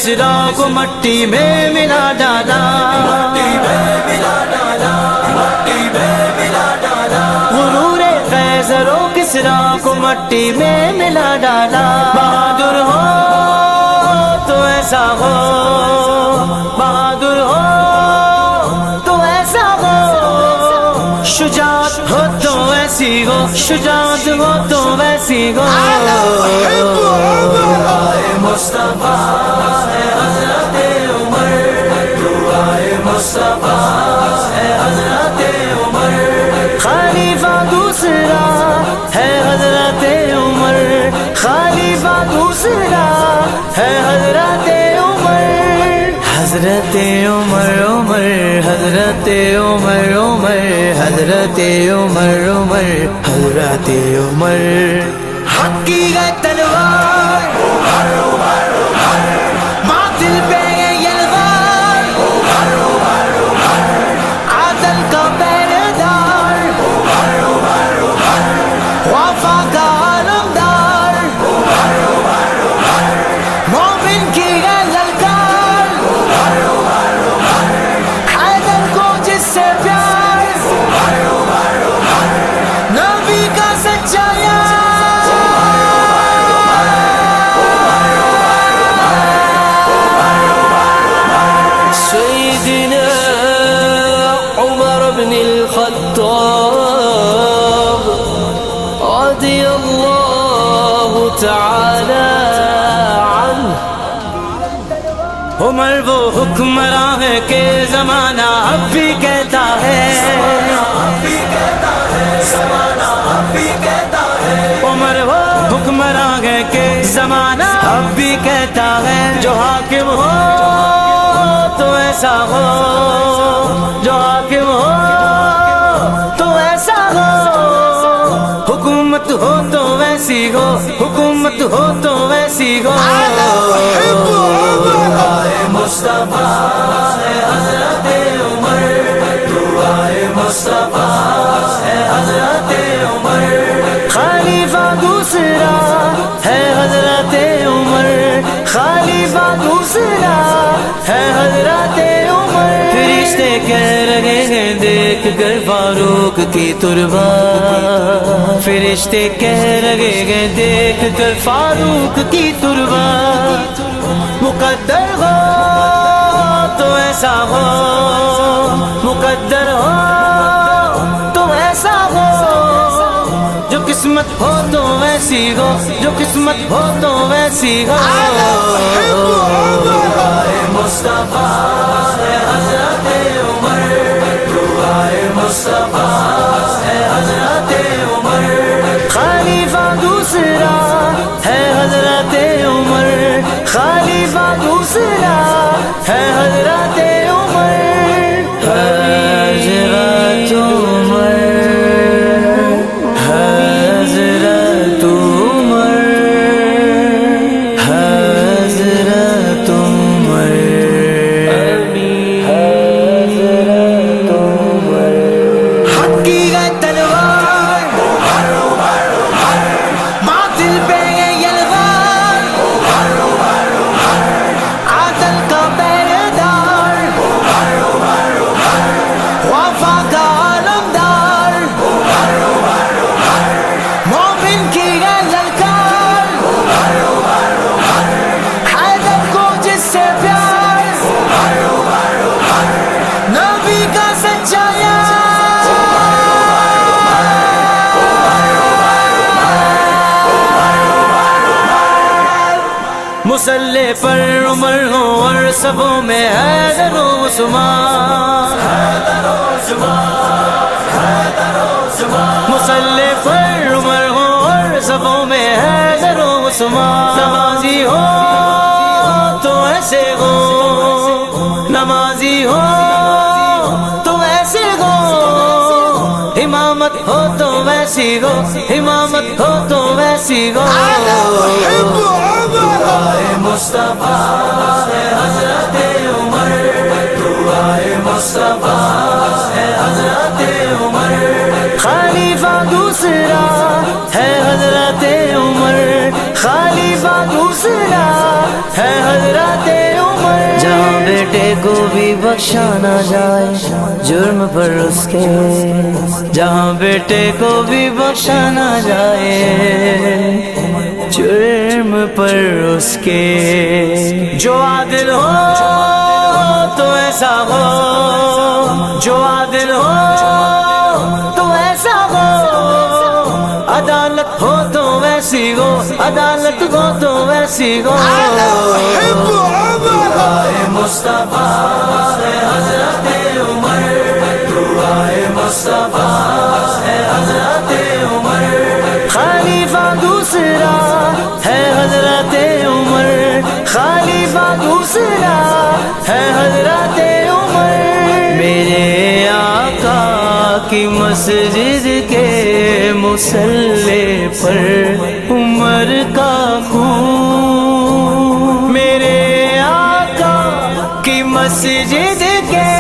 کسریٰ کو مٹی میں ملا ڈالا، غرور قیصر و کسریٰ کو مٹی میں ملا ڈالا۔ بہادر ہو تو ایسا ہو، بہادر ہو تو ایسا ہو، شجاعت ہو تو ایسی ہو، شجاعت ہو تو ویسی ہو۔ مصطفیٰ ہے حضرت عمر، دعائے مصطفیٰ ہے حضرت عمر، خلیفہ دوسرا ہے حضرت عمر، خلیفہ دوسرا ہے حضرت عمر، حضرت عمر عمر، حضرت عمر عمر، حضرت عمر عمر، حضرت عمر۔ حق کی ہے تلوار، باطل پہ یلغار، عدل کا پہرےدار، وفا کا علمدار، مومن کی ہے للکار، حیدر کو جس سے پیار، نبی کا سچا یار، سیدنا عمر بن الخطاب رضی اللہ تعالی عنہ۔ عمر وہ حکمراں ہے کہ زمانہ اب بھی کہتا ہے، عمر وہ حکمراں ہے کہ زمانہ اب بھی کہتا ہے، جو حاکم ہو تو ایسا ہو، جو حاکم ہو تو ایسا ہو، حکومت ہو تو ویسی ہو، حکومت ہو تو ویسی ہو۔ دعائے مصطفیٰ ہے حضرت عمر، دعائے مصطفیٰ ہے حضرت عمر، خلیفہ دوسرا ہے حضرت عمر، خلیفہ دوسرا ہے حضرت عمر۔ فرشتے کہہ رہے ہیں دیکھ کر فاروق کی تربہ، فرشتے کہہ رہے ہیں دیکھ کر فاروق کی تربہ، مقدر ہو تو ایسا ہو، مقدر ہو تو ایسا ہو، جو قسمت ہو تو ویسی ہو، جو قسمت ہو تو ویسی ہو۔ دعائے مصطفیٰ ہے حضرت عمر، دعائے مصطفیٰ ہے حضرت عمر، خلیفہ دوسرا ہے حضرت عمر، خلیفہ دوسرا ہے حضرت عمر، حضرت عمر، حضرت عمر، حضرت عمر، حضرت عمر۔ حق کی ہے تلوار، باطل پہ یلغار، عدل کا پہرےدار، وفا کا علمدار، مومن کی ہے للکار، حیدر کو جس سے پیار، نبی کا سچا یار۔ مسلح پر عمر ہو اور سبوں میں حیدر و عثمان، مسلح پر عمر ہو اور سبوں میں حیدر و عثمان، نمازی ہو تو ایسے ہو، نمازی ہو تو ایسے ہو، امامت ہو تو ویسی ہو، امامت ہو تو ویسی ہو۔ دعائے مصطفیٰ ہے حضرت عمر، دعائے مصطفیٰ ہے حضرت عمر، خلیفہ دوسرا ہے حضرت عمر، خلیفہ دوسرا ہے حضرت کو بھی بخشا نہ جائے جرم پر اس کے، جہاں بیٹے کو بھی بخشا نہ جائے جرم پر اس کے۔ جو عادل ہو تو ایسا ہو، جو عادل ہو تو ایسا ہو، عدالت ہو تو ویسی ہو، عدالت ہو تو ویسی ہو۔ دعائے مصطفیٰ ہے حضرت عمر، دعائے مصطفیٰ ہے حضرت عمر، خلیفہ دوسرا ہے حضرت عمر، خلیفہ دوسرا ہے حضرت عمر۔ میرے آقا کی مسجد کے مصلی پر عمر کا خون، میرے آقا کی مسجد کے